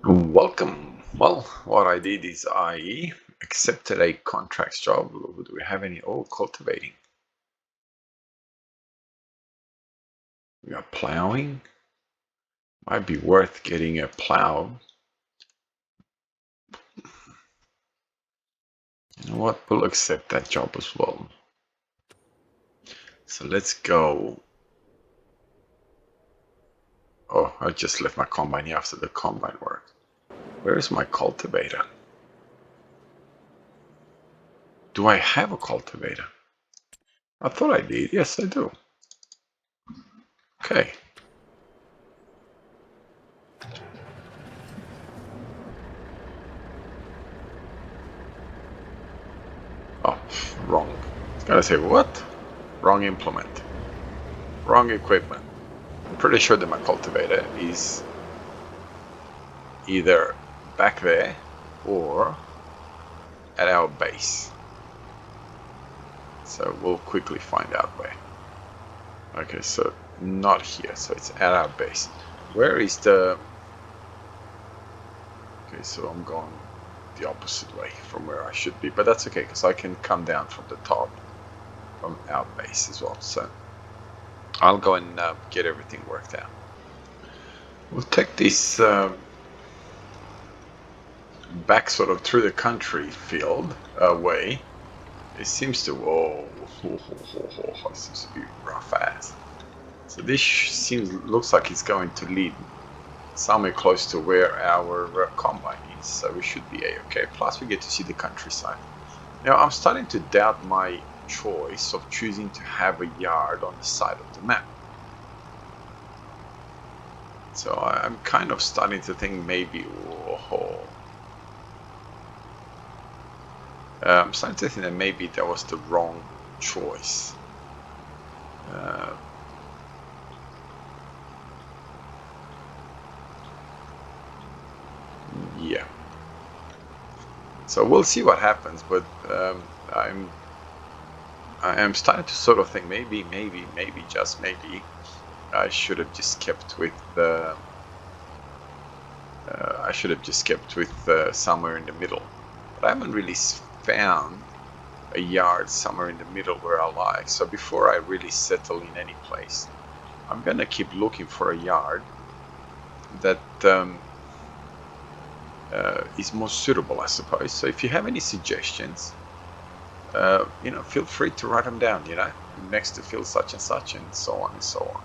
Welcome. Well, what I did is I accepted a contracts job. Do we have any? Oh, cultivating. We are plowing. Might be worth getting a plow. You know what? We'll accept that job as well. So let's go. Oh, I just left my combine here after the combine work. Where is my cultivator? Do I have a cultivator? I thought I did. Yes, I do. Okay. Oh, wrong. It's gonna say what? Wrong implement. Wrong equipment. I'm pretty sure that my cultivator is either back there or at our base. So we'll quickly find out where. Okay, so not here, so it's at our base. Where is the... Okay, so I'm going the opposite way from where I should be, but that's okay because I can come down from the top from our base as well. So I'll go and get everything worked out. We'll take this back sort of through the country field way. It seems to, it seems to be rough ass. So this looks like it's going to lead somewhere close to where our combine is. So we should be okay. Plus we get to see the countryside. Now I'm starting to doubt my choice of choosing to have a yard on the side of the map. So I'm kind of starting to think maybe, I'm starting to think that maybe that was the wrong choice. Yeah. So we'll see what happens, but I am starting to sort of think maybe, just maybe, I should have just kept with the. I should have just kept with somewhere in the middle, but I haven't really found a yard somewhere in the middle where I like. So before I really settle in any place, I'm gonna keep looking for a yard that is more suitable, I suppose. So if you have any suggestions, feel free to write them down, next to field such and such, and so on and so on.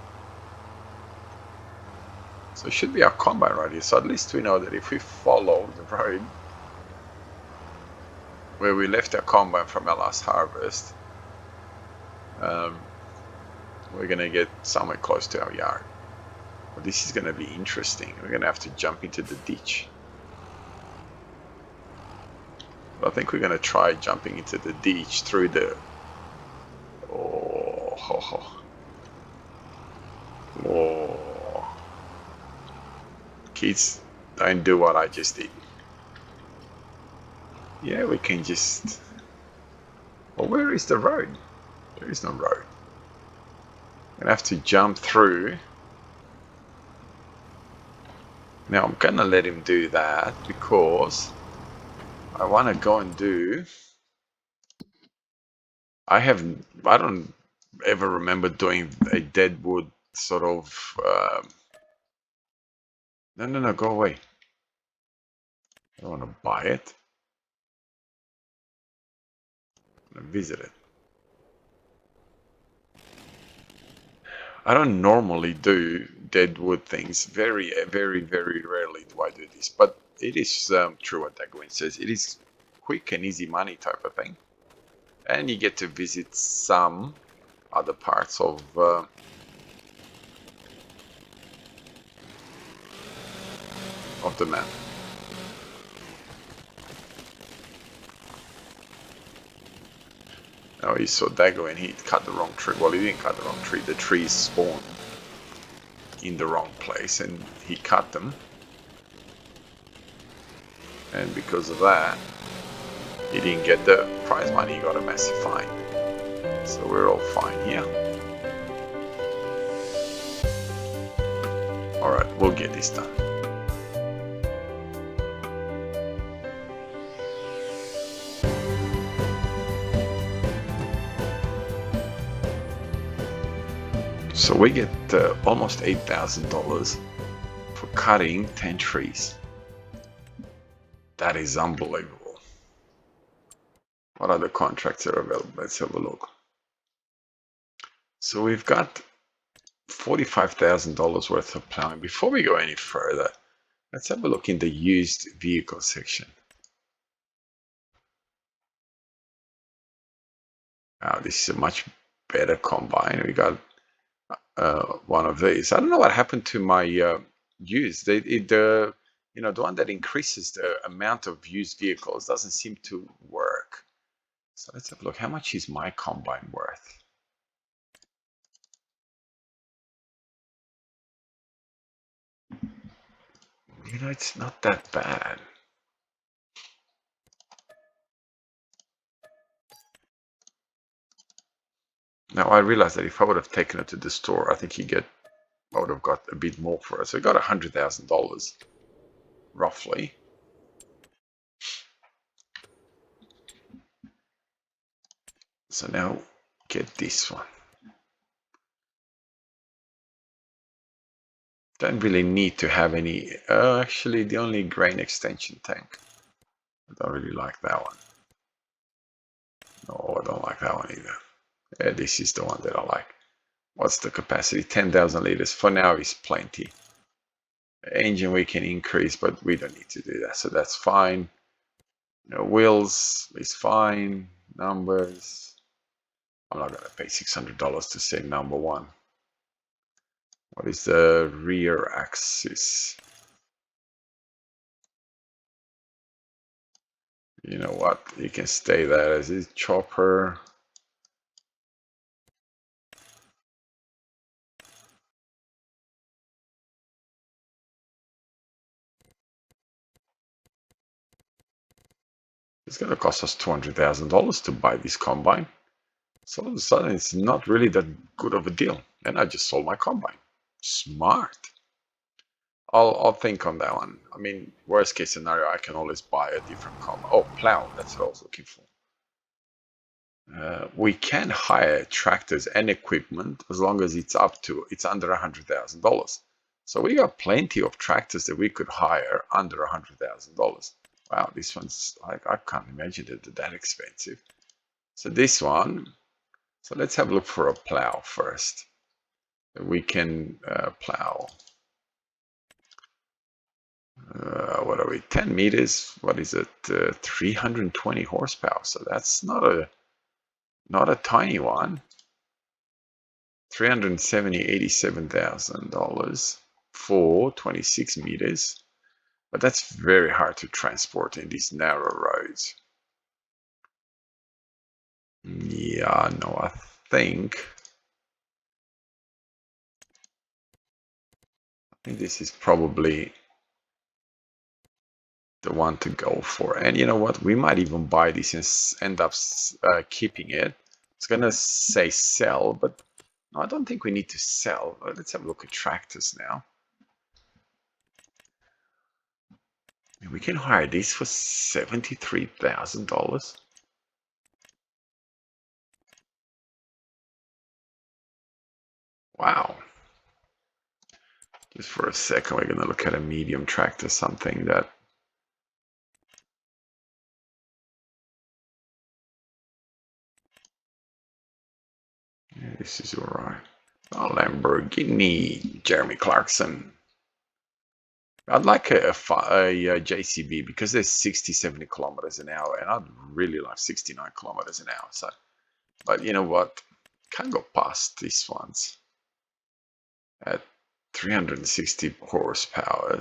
So it should be our combine right here. So at least we know that if we follow the road where we left our combine from our last harvest, we're going to get somewhere close to our yard. Well, this is going to be interesting. We're going to have to jump into the ditch. But I think we're going to try jumping into the ditch through the... Oh. Kids, don't do what I just did. Yeah, we can just... Well, where is the road? There is no road. I'm going to have to jump through. Now, I'm going to let him do that because I want to go and do... I don't ever remember doing a deadwood sort of... No, go away. I don't want to buy it. I want to visit it. I don't normally do deadwood things. Very, very, very rarely do I do this. But it is true what Daggerwin says. It is quick and easy money type of thing. And you get to visit some other parts of the map. Now he saw Daggerwin, he cut the wrong tree. Well, he didn't cut the wrong tree. The trees spawned in the wrong place and he cut them. And because of that, he didn't get the prize money. He got a massive fine. So we're all fine here. Alright, we'll get this done. So we get almost $8,000 for cutting 10 trees. That is unbelievable. What other contracts are available? Let's have a look. So we've got $45,000 worth of plowing. Before we go any further, let's have a look in the used vehicle section. Wow, this is a much better combine. We got one of these. I don't know what happened to my used. The one that increases the amount of used vehicles doesn't seem to work. So let's have a look. How much is my combine worth? It's not that bad. Now I realize that if I would have taken it to the store, I think I would have got a bit more for it. So I got $100,000 roughly. So now get this one. Don't really need to have any. Actually, the only grain extension tank. I don't really like that one. No, I don't like that one either. Yeah, this is the one that I like. What's the capacity? 10,000 liters. For now, is plenty. Engine we can increase, but we don't need to do that. So that's fine. Wheels is fine. Numbers. I'm not going to pay $600 to say number one. What is the rear axis? You know what? You can stay that as is. Chopper. It's going to cost us $200,000 to buy this combine. So all of a sudden, it's not really that good of a deal. And I just sold my combine. Smart. I'll think on that one. I mean, worst case scenario, I can always buy a different combine. Oh, plow. That's what I was looking for. We can hire tractors and equipment as long as it's under $100,000. So we got plenty of tractors that we could hire under $100,000. Wow, this one's I can't imagine it that expensive. So this one. So let's have a look for a plow first. We can plow. What are we? 10 meters. What is it? 320 horsepower. So that's not a tiny one. $387,000 for 26 meters. But that's very hard to transport in these narrow roads. Yeah, no, I think this is probably the one to go for. And you know what? We might even buy this and end up keeping it. It's going to say sell, but no, I don't think we need to sell. Let's have a look at tractors now. We can hire this for $73,000. Wow. Just for a second, we're going to look at a medium tractor, something that this is all right. Oh, Lamborghini, Jeremy Clarkson. I'd like a JCB because there's 60, 70 kilometers an hour, and I'd really like 69 kilometers an hour. So, but you know what? Can't go past these ones at 360 horsepower.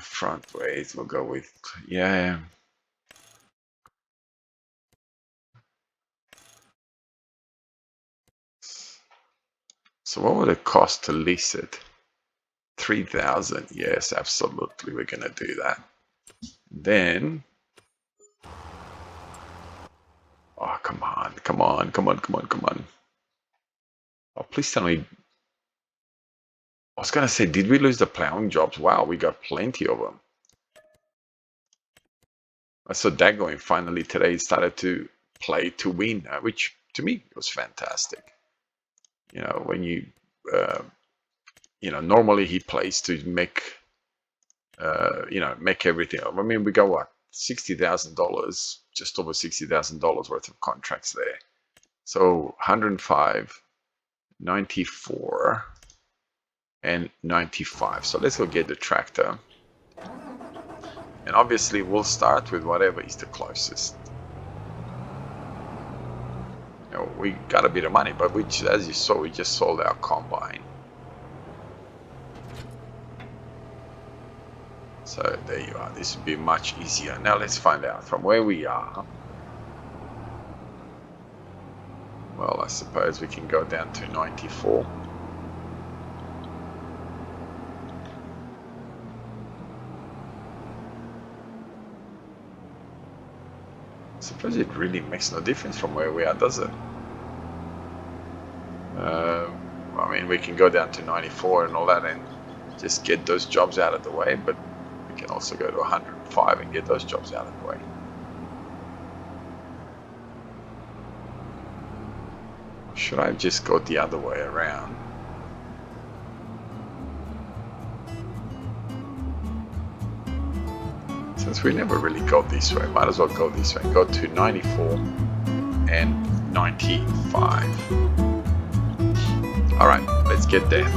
Front weight, we'll go with, yeah. So what would it cost to lease it? 3,000. Yes, absolutely. We're going to do that. Then, oh, come on, come on, come on, come on, come on. Oh, please tell me. I was going to say, did we lose the plowing jobs? Wow, we got plenty of them. I saw Daggerwin finally today started to play to win, which to me was fantastic. You know, when you normally he plays to make make everything. I mean, we got what, $60,000, just over $60,000 worth of contracts there. So 105, 94, and 95. So let's go get the tractor. And obviously we'll start with whatever is the closest. You know, we got a bit of money, but which, as you saw, we just sold our combine. So there you are. This would be much easier. Now let's find out from where we are. Well, I suppose we can go down to 94. I suppose it really makes no difference from where we are, does it? I mean, we can go down to 94 and all that and just get those jobs out of the way, but we can also go to 105 and get those jobs out of the way. Should I just go the other way around? Since we never really go this way, might as well go this way. Go to 94 and 95. Alright, let's get there.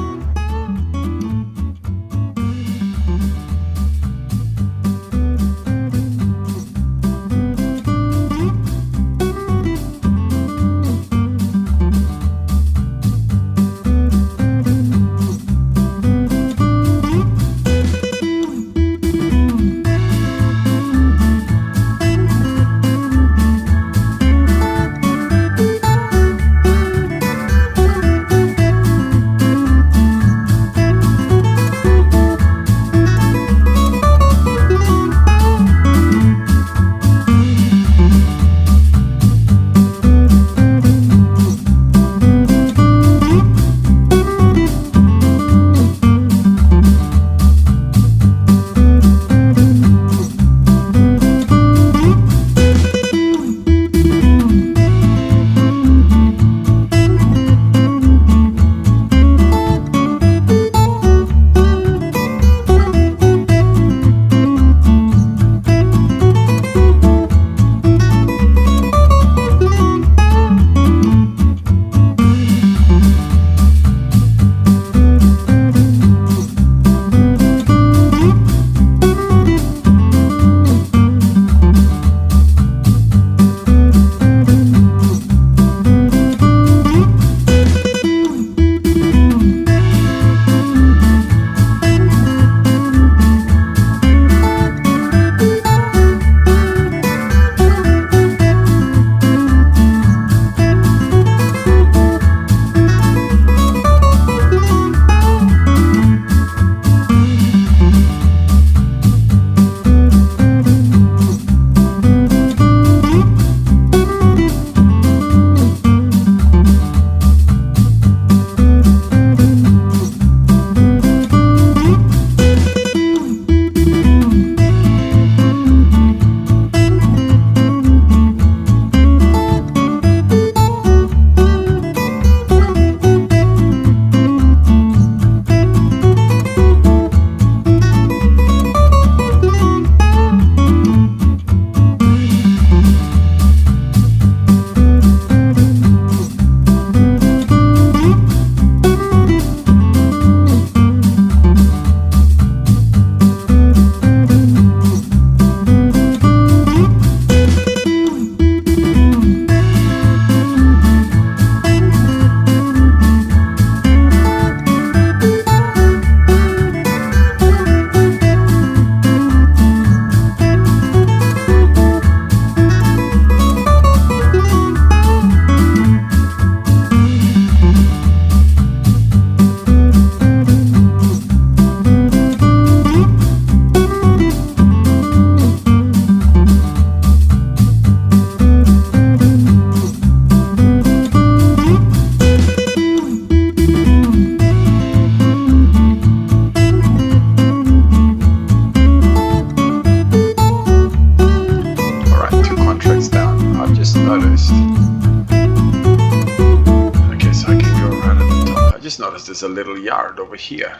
because there's a little yard over here.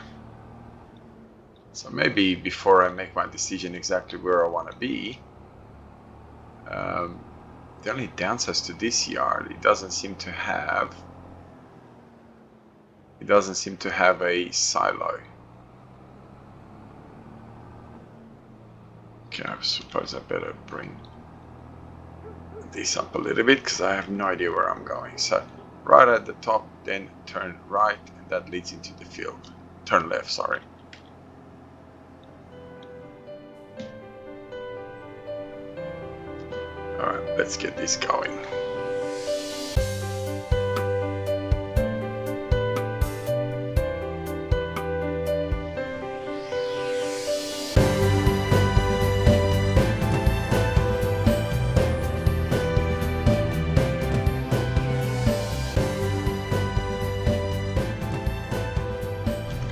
So maybe before I make my decision exactly where I want to be, the only downside to this yard, it doesn't seem to have a silo. Okay, I suppose I better bring this up a little bit because I have no idea where I'm going. So right at the top, then turn right, and that leads into the field. Turn left, sorry. Alright, let's get this going.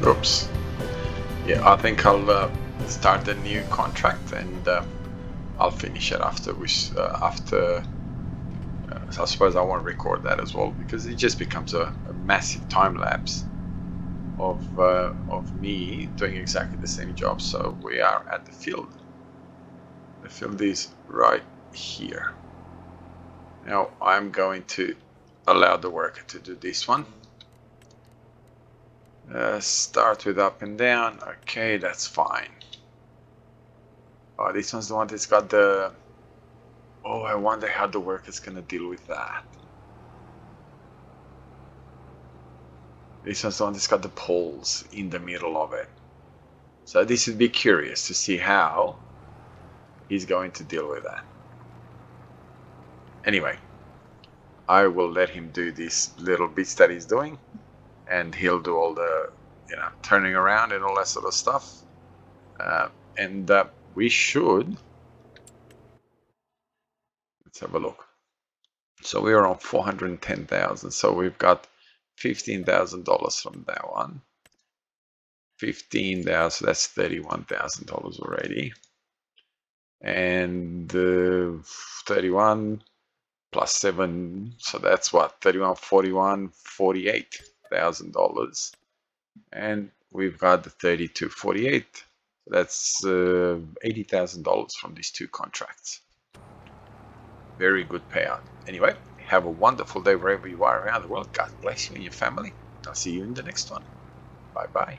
Oops. Yeah, I think I'll start a new contract, and I'll finish it after so I suppose I won't record that as well, because it just becomes a massive time lapse of me doing exactly the same job. So we are at the field. The field is right here. Now I'm going to allow the worker to do this one. Start with up and down. Okay, that's fine. Oh, this one's the one that's got the... Oh, I wonder how the worker's gonna deal with that. This one's the one that's got the poles in the middle of it. So this would be curious to see how he's going to deal with that. Anyway, I will let him do these little bits that he's doing, and he'll do all the, turning around and all that sort of stuff. And we should... Let's have a look. So we are on 410,000. So we've got $15,000 from that one. 15,000. That's $31,000 already. And 31 plus 7. So that's what? 31, 41, $48,000. And we've got the 32, 48. That's $80,000 from these two contracts. Very good payout. Anyway, have a wonderful day wherever you are around the world. God bless you and your family. I'll see you in the next one. Bye-bye.